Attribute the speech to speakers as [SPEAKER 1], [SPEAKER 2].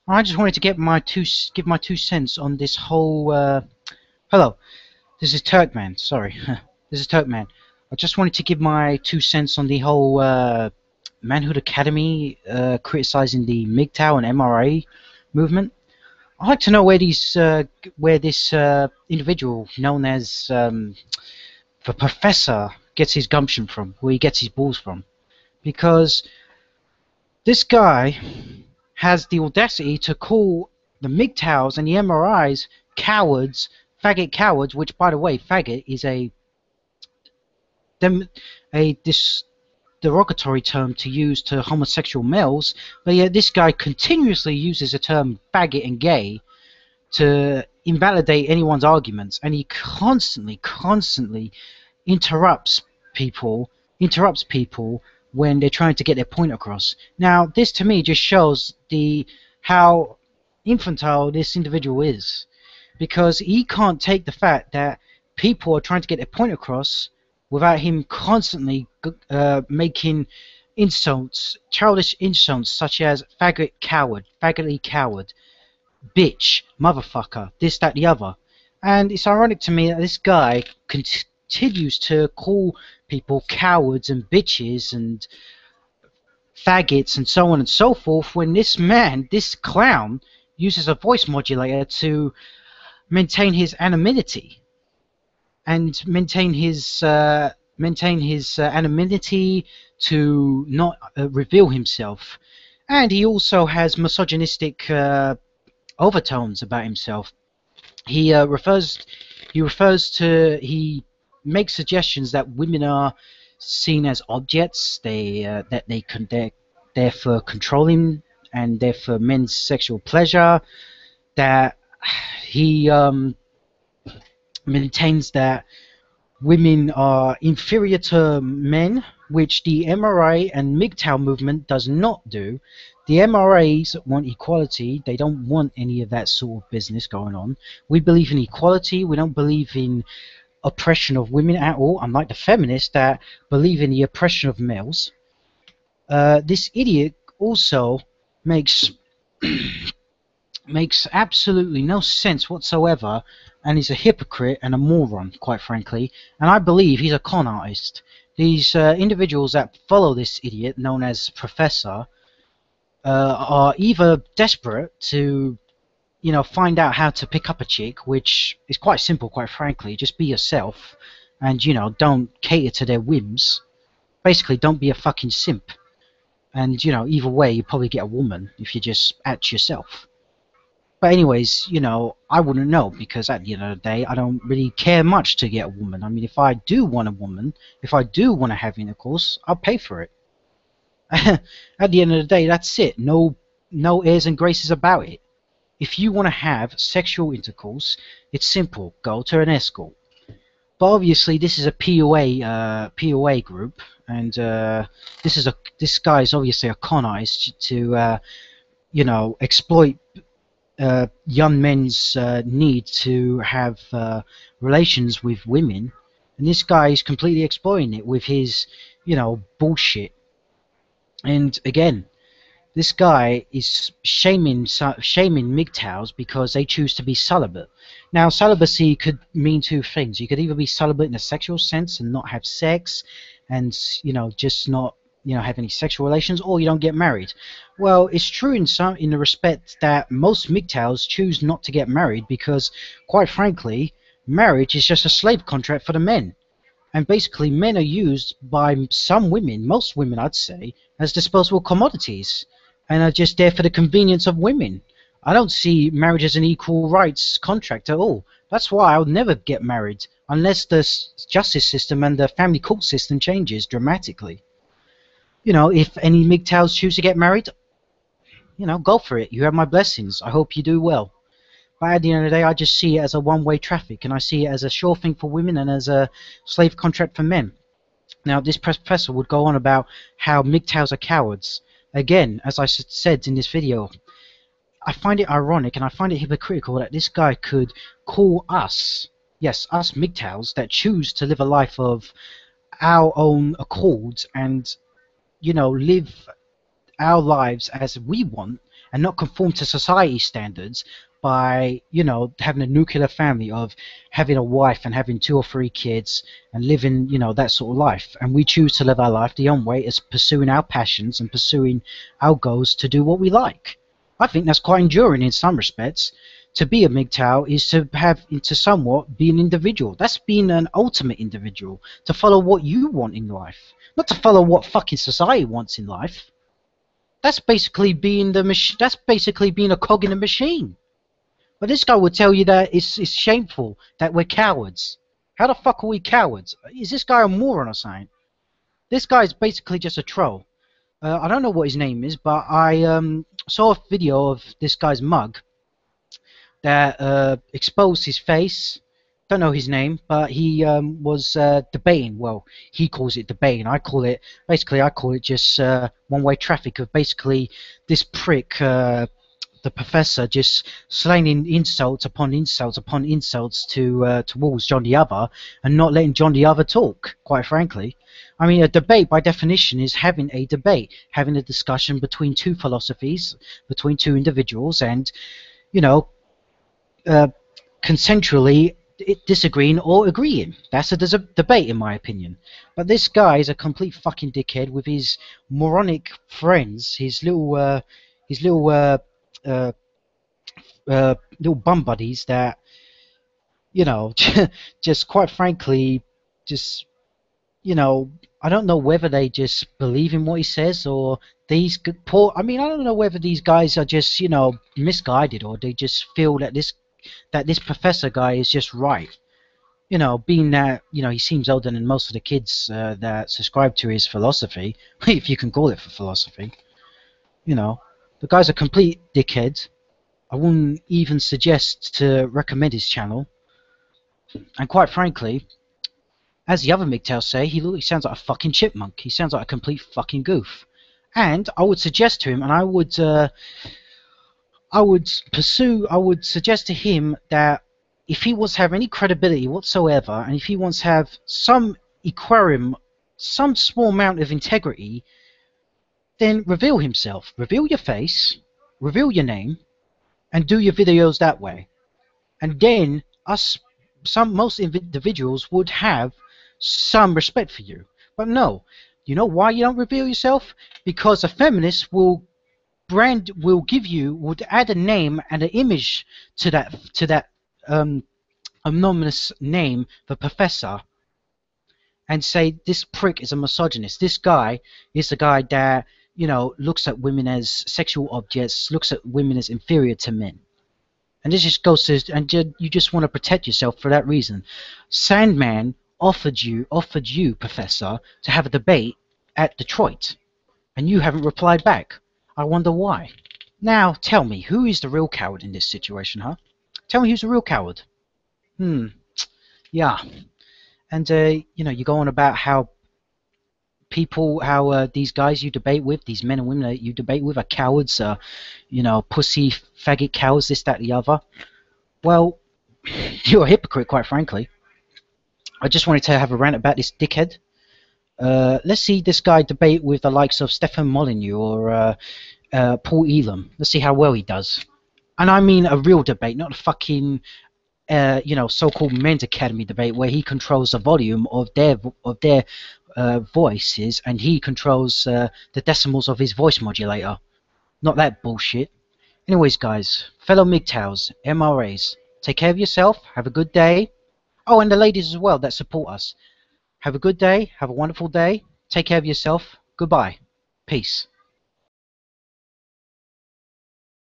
[SPEAKER 1] I just wanted to give my 2 cents on this whole. Hello, this is Turkman. Sorry, this is Turkman. I just wanted to give my 2 cents on the whole Manhood Academy criticizing the MGTOW and MRA movement. I'd like to know where this individual known as the professor gets his gumption from, where he gets his balls from, because this guy has the audacity to call the MGTOWs and the MRIs cowards, faggot cowards, which, by the way, faggot is this derogatory term to use to homosexual males, but yet this guy continuously uses the term faggot and gay to invalidate anyone's arguments, and he constantly interrupts people interrupts people when they're trying to get their point across. Now, this to me just shows the how infantile this individual is, because he can't take the fact that people are trying to get their point across without him constantly making insults, childish insults such as faggot coward, faggoty coward, bitch, motherfucker, this, that, the other. And it's ironic to me that this guy continues to call people cowards and bitches and faggots and so on and so forth when this man, this clown, uses a voice modulator to maintain his anonymity and maintain his anonymity to not reveal himself. And he also has misogynistic overtones about himself. He he makes suggestions that women are seen as objects. They're there for controlling and they're for men's sexual pleasure. That he maintains that women are inferior to men, which the MRA and MGTOW movement does not do. The MRAs want equality. They don't want any of that sort of business going on. We believe in equality. We don't believe in oppression of women at all, unlike the feminists that believe in the oppression of males. This idiot also makes makes absolutely no sense whatsoever, and he's a hypocrite and a moron, quite frankly. And I believe he's a con artist. These individuals that follow this idiot, known as Professor, are either desperate to, find out how to pick up a chick, which is quite simple, quite frankly. Just be yourself, and don't cater to their whims. Basically, don't be a fucking simp. And either way, you probably get a woman if you just act yourself. But anyways, I wouldn't know, because at the end of the day, I don't really care much to get a woman. I mean, if I do want a woman, if I do want to have intercourse, I'll pay for it. At the end of the day, that's it. No airs and graces about it. If you want to have sexual intercourse, it's simple. Go to an escort. But obviously, this is a POA group, and this guy is obviously a con artist to exploit young men's need to have relations with women, and this guy is completely exploiting it with his bullshit. And again, this guy is shaming MGTOWs because they choose to be celibate. Now, celibacy could mean two things. You could either be celibate in a sexual sense and not have sex, and just not have any sexual relations, or you don't get married. Well, it's true in the respect that most MGTOWs choose not to get married because, quite frankly, marriage is just a slave contract for the men. And basically, men are used by some women, most women I'd say, as disposable commodities, and are just there for the convenience of women. I don't see marriage as an equal rights contract at all. That's why I'll never get married unless the justice system and the family court system changes dramatically. If any MGTOWs choose to get married, go for it. You have my blessings. I hope you do well. But at the end of the day, I just see it as a one-way traffic, and I see it as a sure thing for women and as a slave contract for men. Now, this professor would go on about how MGTOWs are cowards. Again, as I said in this video, I find it ironic and I find it hypocritical that this guy could call us, yes, us MGTOWs that choose to live a life of our own accord and live our lives as we want and not conform to society standards by, having a nuclear family of having a wife and having 2 or 3 kids and living, that sort of life. And we choose to live our life the own way, as pursuing our passions and pursuing our goals to do what we like. I think that's quite enduring in some respects. To be a MGTOW is to somewhat be an individual. That's being an ultimate individual. To follow what you want in life, not to follow what fucking society wants in life. That's basically being That's basically being a cog in the machine. But this guy would tell you that it's shameful that we're cowards. How the fuck are we cowards? Is this guy a moron or something? This guy is basically just a troll. I don't know what his name is, but I saw a video of this guy's mug that exposed his face. Don't know his name, but he was debating. Well, he calls it debating. I call it just one-way traffic of basically this prick, the professor, just slinging insults upon insults upon insults towards John the Other and not letting John the Other talk. Quite frankly, I mean, a debate by definition is having a debate, having a discussion between two philosophies, between two individuals, and consensually disagreeing or agreeing. That's a debate, in my opinion. But this guy is a complete fucking dickhead with his moronic friends, his little bum buddies that, just quite frankly, just, I don't know whether they just believe in what he says or these poor. I mean, I don't know whether these guys are just, misguided, or they just feel that this professor guy is just right. Being that, he seems older than most of the kids that subscribe to his philosophy, if you can call it for philosophy. The guy's a complete dickhead. I wouldn't even suggest to recommend his channel. And quite frankly, as the other MGTOWs say, he sounds like a fucking chipmunk. He sounds like a complete fucking goof. And I would suggest to him, and I would suggest to him that if he wants to have any credibility whatsoever, and if he wants to have some equarium, some small amount of integrity, then reveal himself. Reveal your face, reveal your name, and do your videos that way. And then most individuals would have some respect for you. But no. You know why you don't reveal yourself? Because a feminist would add a name and an image to that anonymous name, the professor, and say this prick is a misogynist. This guy is the guy that looks at women as sexual objects, looks at women as inferior to men. And this just goes to, and you just want to protect yourself for that reason. Sandman offered you, Professor, to have a debate at Detroit, and you haven't replied back. I wonder why. Now, tell me, who is the real coward in this situation, huh? Tell me who's the real coward. Yeah. And, you go on about how these guys you debate with, these men and women that you debate with are cowards, pussy, faggot cowards, this, that, the other. Well, you're a hypocrite, quite frankly. I just wanted to have a rant about this dickhead. Let's see this guy debate with the likes of Stefan Molyneux or Paul Elam. Let's see how well he does. And I mean a real debate, not a fucking so-called Manhood Academy debate where he controls the volume of their voices and he controls the decimals of his voice modulator. Not that bullshit. Anyways, guys, fellow MGTOWs, MRAs, take care of yourself. Have a good day. Oh, and the ladies as well that support us. Have a good day. Have a wonderful day. Take care of yourself. Goodbye. Peace.